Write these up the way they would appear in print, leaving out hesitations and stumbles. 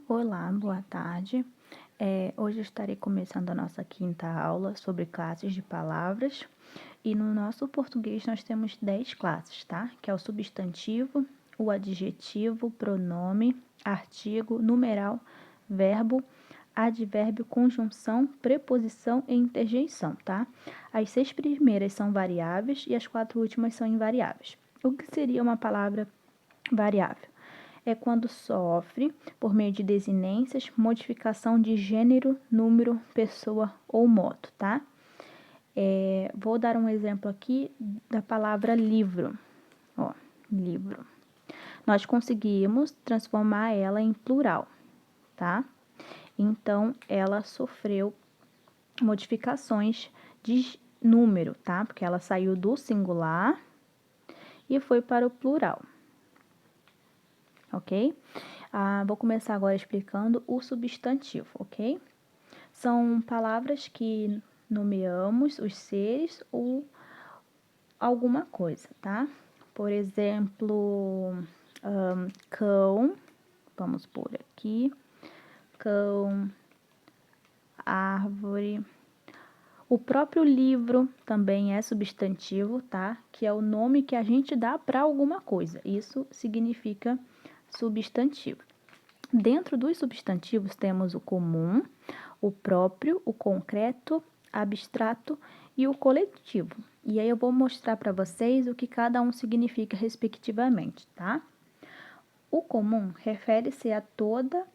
Olá, boa tarde. Hoje eu estarei começando a nossa quinta aula sobre classes de palavras. E no nosso português nós temos 10 classes, tá? Que é o substantivo, o adjetivo, pronome, artigo, numeral, verbo, advérbio, conjunção, preposição e interjeição, tá? As 6 primeiras são variáveis e as 4 últimas são invariáveis. O que seria uma palavra variável? É quando sofre, por meio de desinências, modificação de gênero, número, pessoa ou modo, tá? Vou dar um exemplo aqui da palavra livro. Ó, livro. Nós conseguimos transformar ela em plural, tá? Então, ela sofreu modificações de número, tá? Porque ela saiu do singular e foi para o plural, ok? Vou começar agora explicando o substantivo, ok? São palavras que nomeamos os seres ou alguma coisa, tá? Por exemplo, cão, vamos por aqui, cão, árvore. O próprio livro também é substantivo, tá? Que é o nome que a gente dá para alguma coisa. Isso significa substantivo. Dentro dos substantivos temos o comum, o próprio, o concreto, abstrato e o coletivo. E aí eu vou mostrar para vocês o que cada um significa respectivamente, tá? O comum refere-se a toda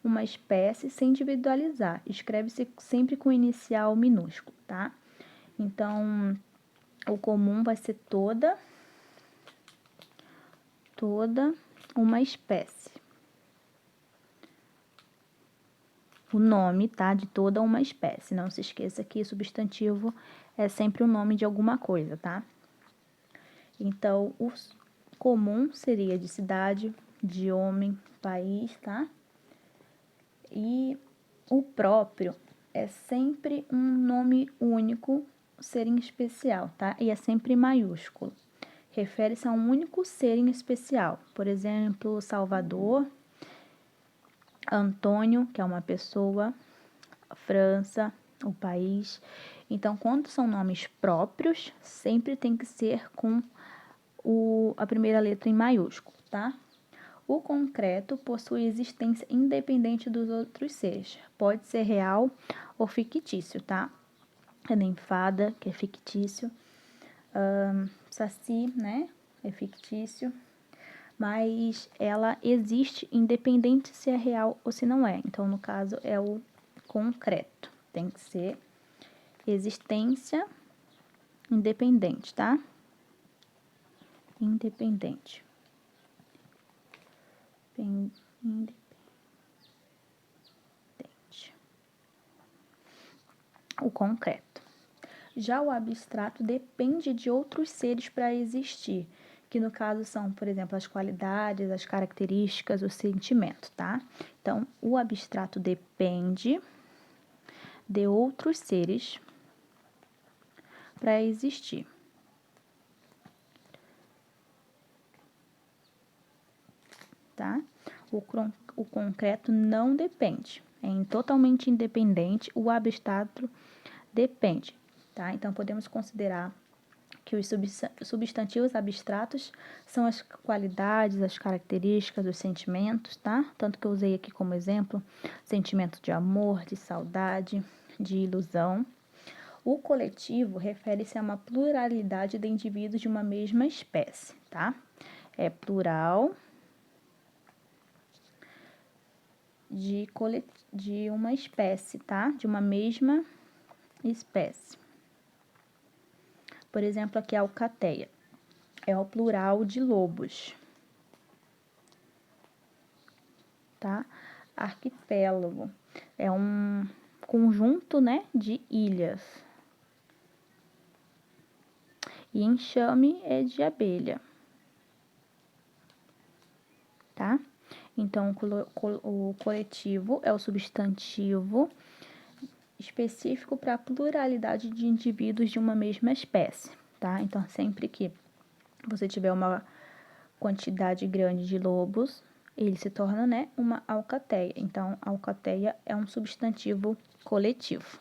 uma espécie sem individualizar. Escreve-se sempre com inicial minúsculo, tá? Então, o comum vai ser toda uma espécie. O nome, tá? De toda uma espécie. Não se esqueça que substantivo é sempre o nome de alguma coisa, tá? Então, o comum seria de cidade, de homem, país, tá? E o próprio é sempre um nome único, ser em especial, tá? E é sempre maiúsculo. Refere-se a um único ser em especial. Por exemplo, Salvador, Antônio, que é uma pessoa, França, o país. Então, quando são nomes próprios, sempre tem que ser com a primeira letra em maiúsculo, tá? O concreto possui existência independente dos outros seres. Pode ser real ou fictício, tá? É nem fada, que é fictício. Saci, né? É fictício. Mas ela existe independente se é real ou se não é. Então, no caso, é o concreto. Tem que ser existência independente, tá? Independente. Independente. O concreto. Já o abstrato depende de outros seres para existir, que no caso são, por exemplo, as qualidades, as características, o sentimento, tá? Então, o abstrato depende de outros seres para existir. Tá? O concreto não depende, é totalmente independente, o abstrato depende, tá? Então, podemos considerar que os substantivos abstratos são as qualidades, as características, os sentimentos, tá? Tanto que eu usei aqui como exemplo sentimento de amor, de saudade, de ilusão. O coletivo refere-se a uma pluralidade de indivíduos de uma mesma espécie, tá? É plural de uma espécie, tá? De uma mesma espécie. Por exemplo, aqui a alcateia. É o plural de lobos, tá? Arquipélago é um conjunto, né, de ilhas. E enxame é de abelha, tá? Então, o coletivo é o substantivo específico para a pluralidade de indivíduos de uma mesma espécie, tá? Então, sempre que você tiver uma quantidade grande de lobos, ele se torna, né, uma alcateia. Então, alcateia é um substantivo coletivo.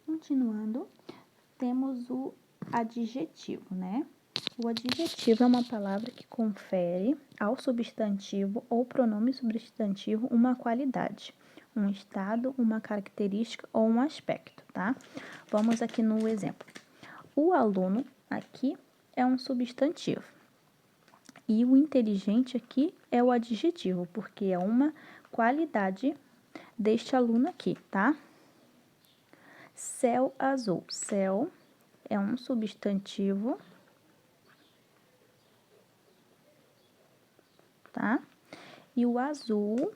Continuando, temos o adjetivo, né? O adjetivo é uma palavra que confere ao substantivo ou pronome substantivo uma qualidade, um estado, uma característica ou um aspecto, tá? Vamos aqui no exemplo. O aluno aqui é um substantivo. E o inteligente aqui é o adjetivo, porque é uma qualidade deste aluno aqui, tá? Céu azul. Céu é um substantivo, tá? E o azul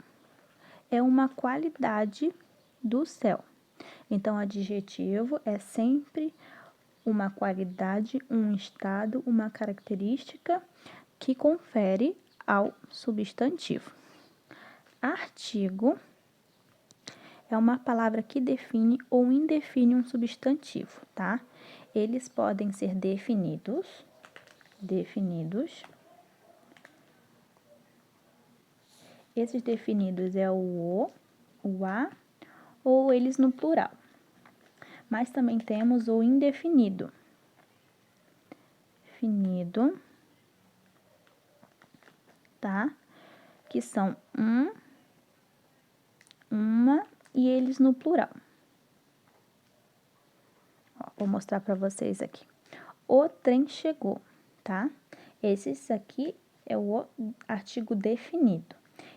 é uma qualidade do céu. Então, adjetivo é sempre uma qualidade, um estado, uma característica que confere ao substantivo. Artigo é uma palavra que define ou indefine um substantivo, tá? Eles podem ser definidos. Esses definidos é o a ou eles no plural. Mas também temos o indefinido. Definido, tá? Que são uma e eles no plural. Ó, vou mostrar para vocês aqui. O trem chegou, tá? Esses aqui é o artigo definido.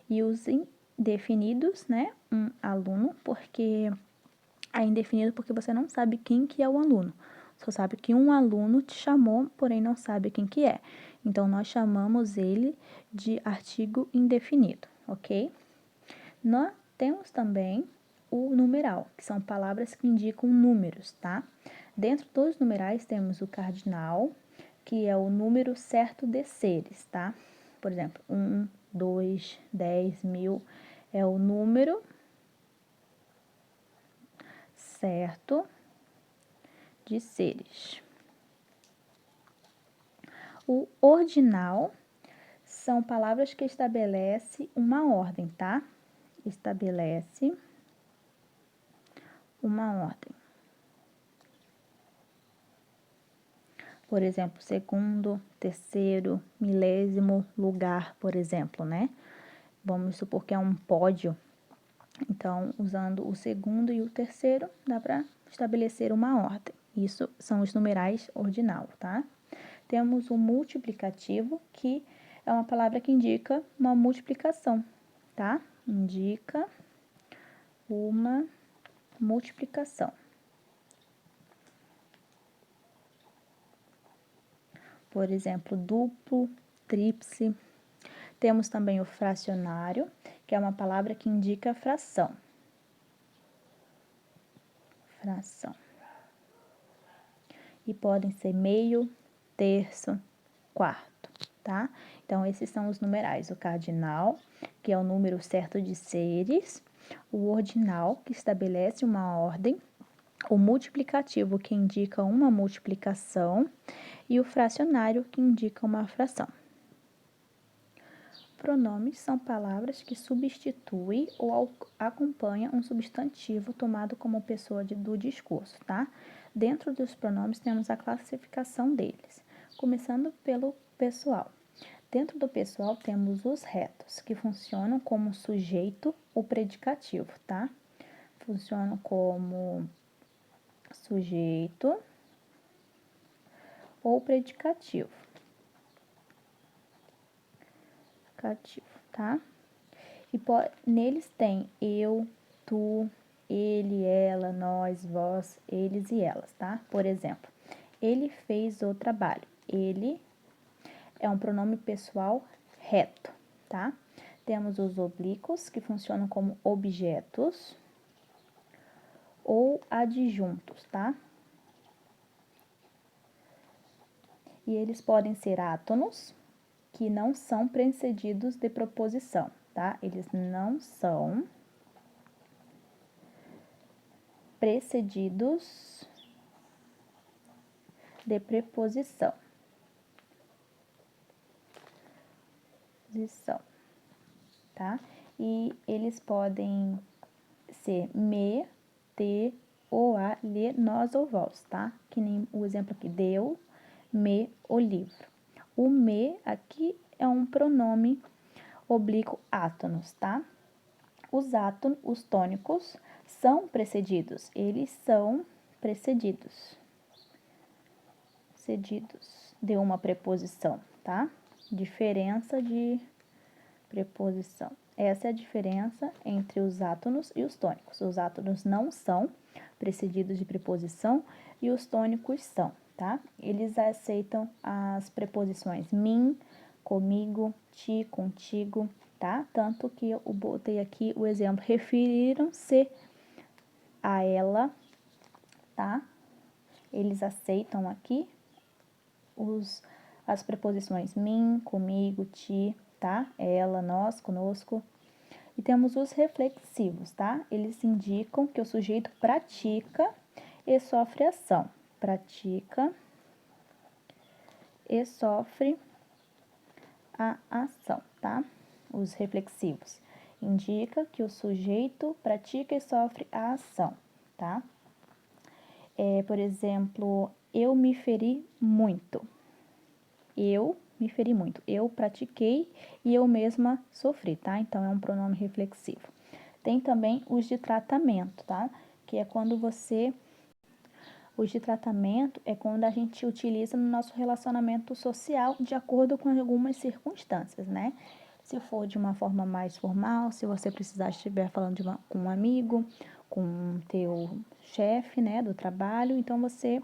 E os indefinidos, né? Um aluno, porque é indefinido porque você não sabe quem que é o aluno. Só sabe que um aluno te chamou, porém não sabe quem que é. Então, nós chamamos ele de artigo indefinido, ok? Nós temos também o numeral, que são palavras que indicam números, tá? Dentro dos numerais temos o cardinal, que é o número certo de seres, tá? Por exemplo, 1, 2, 10, 1000 é o número certo de seres. O ordinal são palavras que estabelecem uma ordem, tá? Estabelece uma ordem. Por exemplo, segundo, terceiro, milésimo, lugar, por exemplo, né? Vamos supor que é um pódio. Então, usando o segundo e o terceiro, dá para estabelecer uma ordem. Isso são os numerais ordinal, tá? Temos o multiplicativo, que é uma palavra que indica uma multiplicação, tá? Indica uma multiplicação. Por exemplo, duplo, tríplice. Temos também o fracionário, que é uma palavra que indica fração. Fração. E podem ser meio, terço, quarto, tá? Então, esses são os numerais. O cardinal, que é o número certo de seres. O ordinal, que estabelece uma ordem. O multiplicativo, que indica uma multiplicação. E o fracionário, que indica uma fração. Pronomes são palavras que substituem ou acompanham um substantivo tomado como pessoa do discurso, tá? Dentro dos pronomes temos a classificação deles, começando pelo pessoal. Dentro do pessoal temos os retos, que funcionam como sujeito ou predicativo, tá? Funcionam como sujeito ou predicativo. Tá? E neles tem eu, tu, ele, ela, nós, vós, eles e elas, tá? Por exemplo, ele fez o trabalho. Ele é um pronome pessoal reto, tá? Temos os oblíquos, que funcionam como objetos ou adjuntos, tá? E eles podem ser átonos, que não são precedidos de proposição, tá? Eles não são precedidos de preposição. tá? E eles podem ser me, te, o, a, lhe, nós ou vós, tá? Que nem o exemplo aqui, deu, me, o livro. O me aqui é um pronome oblíquo átonos, tá? Os tônicos são precedidos, eles são precedidos de uma preposição, tá? Diferença de preposição. Essa é a diferença entre os átonos e os tônicos. Os átonos não são precedidos de preposição e os tônicos são, tá? Eles aceitam as preposições mim, comigo, ti, contigo, tá? Tanto que eu botei aqui o exemplo, referiram-se a ela, tá? Eles aceitam aqui as preposições mim, comigo, ti, tá? Ela, nós, conosco. E temos os reflexivos, tá? Eles indicam que o sujeito pratica e sofre ação. Pratica e sofre a ação, tá? Os reflexivos. Indica que o sujeito pratica e sofre a ação, tá? Por exemplo, eu me feri muito. Eu me feri muito. Eu pratiquei e eu mesma sofri, tá? Então, é um pronome reflexivo. Tem também os de tratamento, tá? Que é quando os de tratamento é quando a gente utiliza no nosso relacionamento social de acordo com algumas circunstâncias, né? Se for de uma forma mais formal, se você precisar estiver falando com um amigo, com teu chefe, né, do trabalho, então você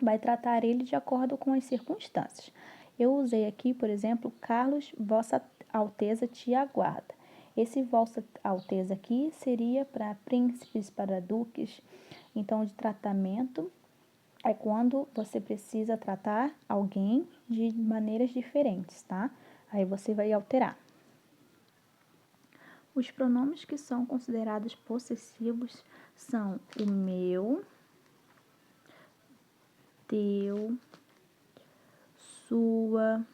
vai tratar ele de acordo com as circunstâncias. Eu usei aqui, por exemplo, Carlos, Vossa Alteza te aguarda. Esse Vossa Alteza aqui seria para príncipes, para duques. Então, de tratamento é quando você precisa tratar alguém de maneiras diferentes, tá? Aí você vai alterar. Os pronomes que são considerados possessivos são o meu, teu, sua,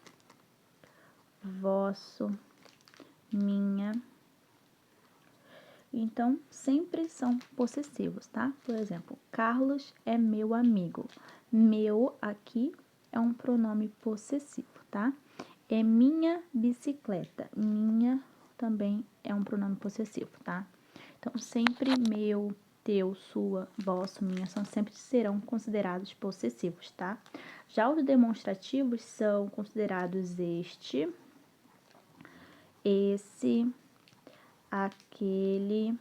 vosso, minha. Então, sempre são possessivos, tá? Por exemplo, Carlos é meu amigo. Meu aqui é um pronome possessivo, tá? É minha bicicleta. Minha também é um pronome possessivo, tá? Então, sempre meu, teu, sua, vosso, minha sempre serão considerados possessivos, tá? Já os demonstrativos são considerados este, esse, aquele,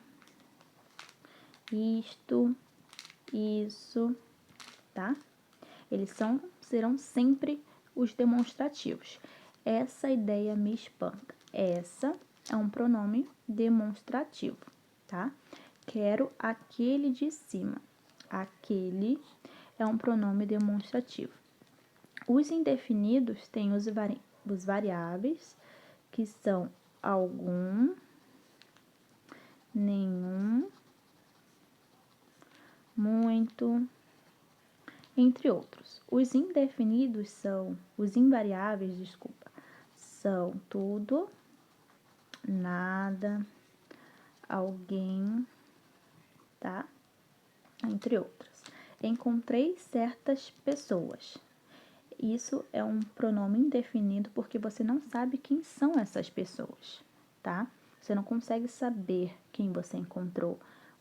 isto, isso, tá? Eles serão sempre os demonstrativos. Essa ideia me espanta. Essa é um pronome demonstrativo, tá? Quero aquele de cima. Aquele é um pronome demonstrativo. Os indefinidos têm os variáveis, que são algum, nenhum, muito, entre outros. Os indefinidos são, os invariáveis, desculpa, são tudo, nada, alguém, tá? Entre outras. Encontrei certas pessoas. Isso é um pronome indefinido porque você não sabe quem são essas pessoas, tá? Você não consegue saber quem você encontrou,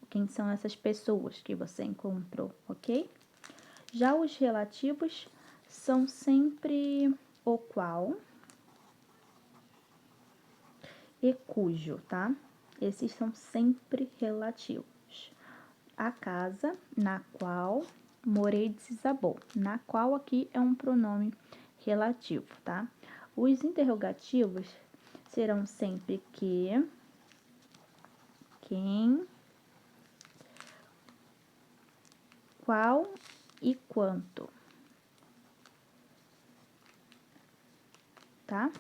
quem são essas pessoas que você encontrou, ok? Já os relativos são sempre o qual e cujo, tá? Esses são sempre relativos. A casa na qual morei desabou. Na qual aqui é um pronome relativo, tá? Os interrogativos serão sempre que, quem, qual e quanto, tá?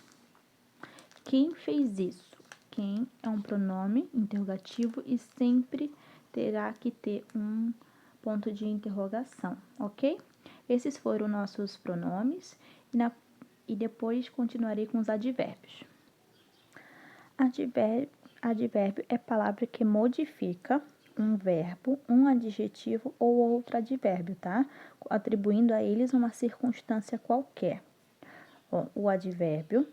Quem fez isso? Quem é um pronome interrogativo e sempre terá que ter um ponto de interrogação, ok? Esses foram nossos pronomes e depois continuarei com os advérbios. Advérbio é palavra que modifica um verbo, um adjetivo ou outro advérbio, tá? Atribuindo a eles uma circunstância qualquer. Bom, o advérbio,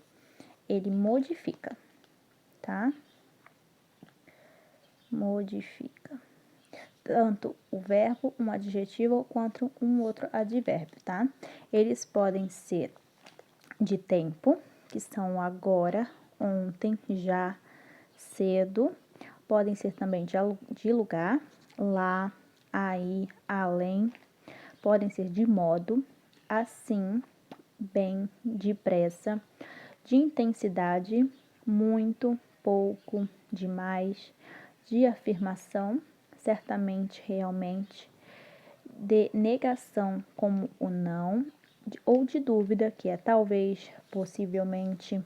ele modifica, tá? Modifica tanto o verbo, um adjetivo, quanto um outro advérbio, tá? Eles podem ser de tempo, que são agora, ontem, já, cedo. Podem ser também de lugar, lá, aí, além. Podem ser de modo, assim, bem, depressa, de intensidade, muito, pouco, demais, de afirmação, certamente, realmente, de negação, como o não, ou de dúvida, que é talvez, possivelmente,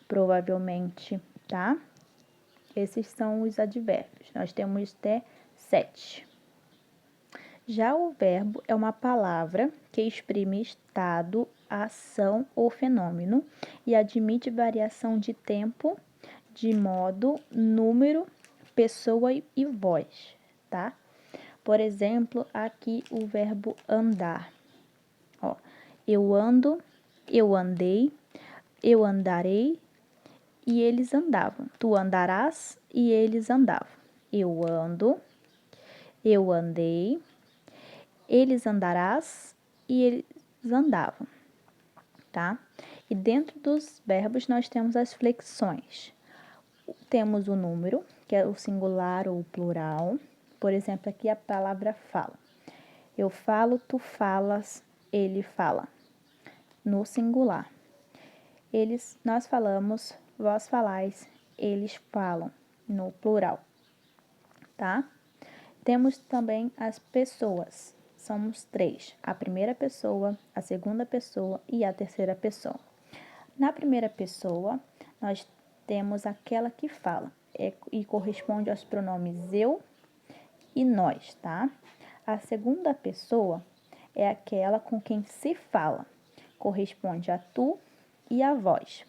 provavelmente, tá? Esses são os advérbios. Nós temos até 7. Já o verbo é uma palavra que exprime estado, ação ou fenômeno e admite variação de tempo, de modo, número, pessoa e voz, tá? Por exemplo, aqui o verbo andar. Ó, eu ando, eu andei, eu andarei e eles andavam. Tu andarás e eles andavam. Eu ando, eu andei, eles andarás e eles andavam, tá? E dentro dos verbos nós temos as flexões. Temos o número, que é o singular ou o plural. Por exemplo, aqui a palavra fala. Eu falo, tu falas, ele fala. No singular. Nós falamos, vós falais, eles falam. No plural, tá? Temos também as pessoas. Somos 3. A primeira pessoa, a segunda pessoa e a terceira pessoa. Na primeira pessoa, nós temos aquela que fala e corresponde aos pronomes eu e nós, tá? A segunda pessoa é aquela com quem se fala, corresponde a tu e a vós.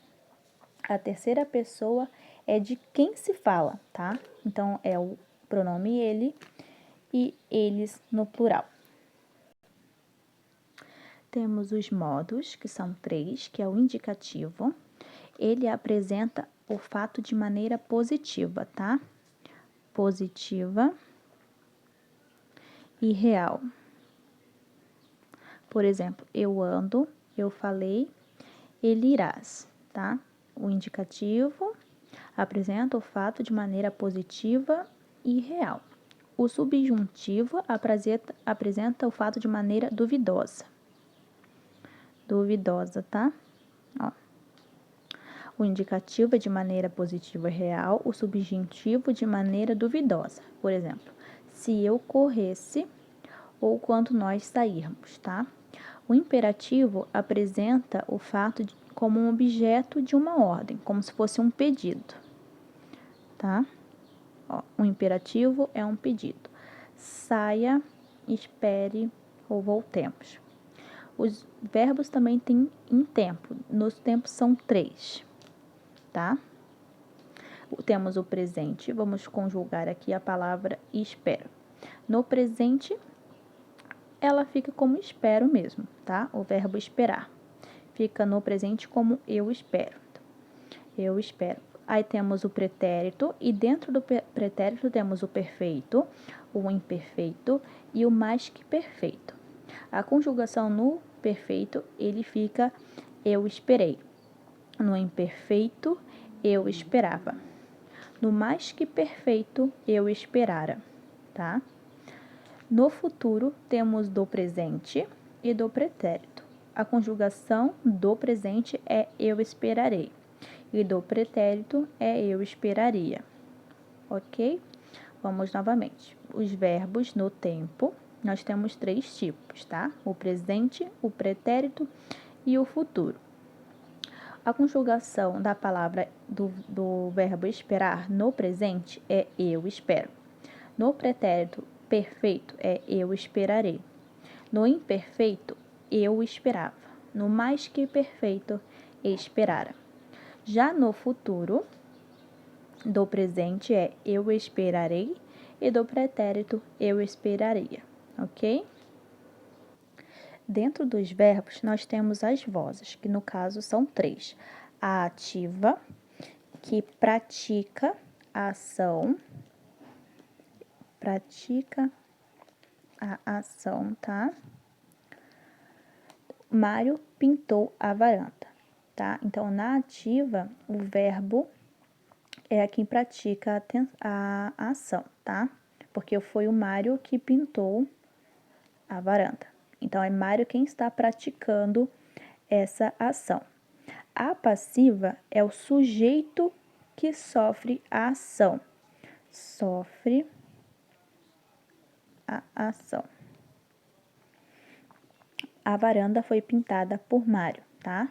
A terceira pessoa é de quem se fala, tá? Então, é o pronome ele e eles no plural. Temos os modos, que são 3, que é o indicativo. Ele apresenta o fato de maneira positiva, tá? Positiva e real. Por exemplo, eu ando, eu falei, ele irás, tá? O indicativo apresenta o fato de maneira positiva e real. O subjuntivo apresenta o fato de maneira duvidosa. Duvidosa, tá? Ó. O indicativo é de maneira positiva e real, o subjuntivo de maneira duvidosa. Por exemplo, se eu corresse ou quando nós sairmos, tá? O imperativo apresenta o fato como um objeto de uma ordem, como se fosse um pedido, tá? Ó, o imperativo é um pedido. Saia, espere ou voltemos. Os verbos também têm em tempo. Nos tempos são 3, tá? Temos o presente. Vamos conjugar aqui a palavra espero. No presente, ela fica como espero mesmo, tá? O verbo esperar. Fica no presente como eu espero. Eu espero. Aí temos o pretérito e dentro do pretérito temos o perfeito, o imperfeito e o mais que perfeito. A conjugação no perfeito, ele fica eu esperei. No imperfeito, eu esperava. No mais que perfeito, eu esperara, tá? No futuro, temos do presente e do pretérito. A conjugação do presente é eu esperarei e do pretérito é eu esperaria, ok? Vamos novamente. Os verbos no tempo, nós temos 3 tipos, tá? O presente, o pretérito e o futuro. A conjugação da palavra do verbo esperar no presente é eu espero. No pretérito perfeito é eu esperarei. No imperfeito, eu esperava. No mais que perfeito, esperara. Já no futuro, do presente é eu esperarei e do pretérito eu esperaria, ok? Dentro dos verbos, nós temos as vozes, que no caso são 3. A ativa, que pratica a ação, tá? Mário pintou a varanda, tá? Então, na ativa, o verbo é quem pratica a ação, tá? Porque foi o Mário que pintou a varanda. Então, é Mário quem está praticando essa ação. A passiva é o sujeito que sofre a ação. Sofre a ação. A varanda foi pintada por Mário, tá?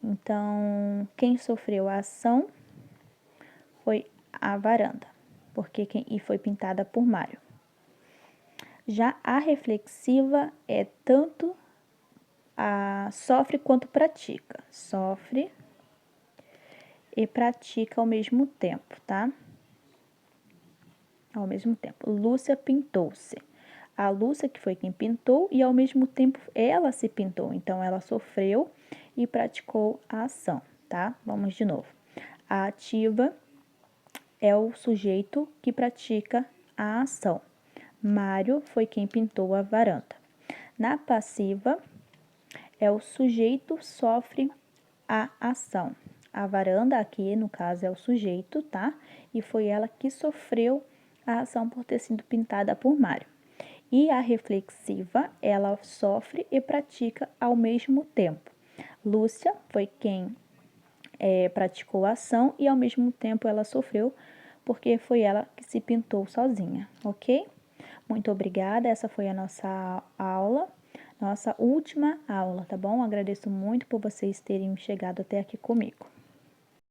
Então, quem sofreu a ação foi a varanda, e foi pintada por Mário. Já a reflexiva é tanto sofre quanto pratica. Sofre e pratica ao mesmo tempo, tá? Ao mesmo tempo. Lúcia pintou-se. A Lúcia que foi quem pintou e ao mesmo tempo ela se pintou. Então, ela sofreu e praticou a ação, tá? Vamos de novo. A ativa é o sujeito que pratica a ação. Mário foi quem pintou a varanda. Na passiva, é o sujeito sofre a ação. A varanda aqui, no caso, é o sujeito, tá? E foi ela que sofreu a ação por ter sido pintada por Mário. E a reflexiva, ela sofre e pratica ao mesmo tempo. Lúcia foi quem praticou a ação e ao mesmo tempo ela sofreu, porque foi ela que se pintou sozinha, ok? Muito obrigada, essa foi a nossa aula, nossa última aula, tá bom? Agradeço muito por vocês terem chegado até aqui comigo.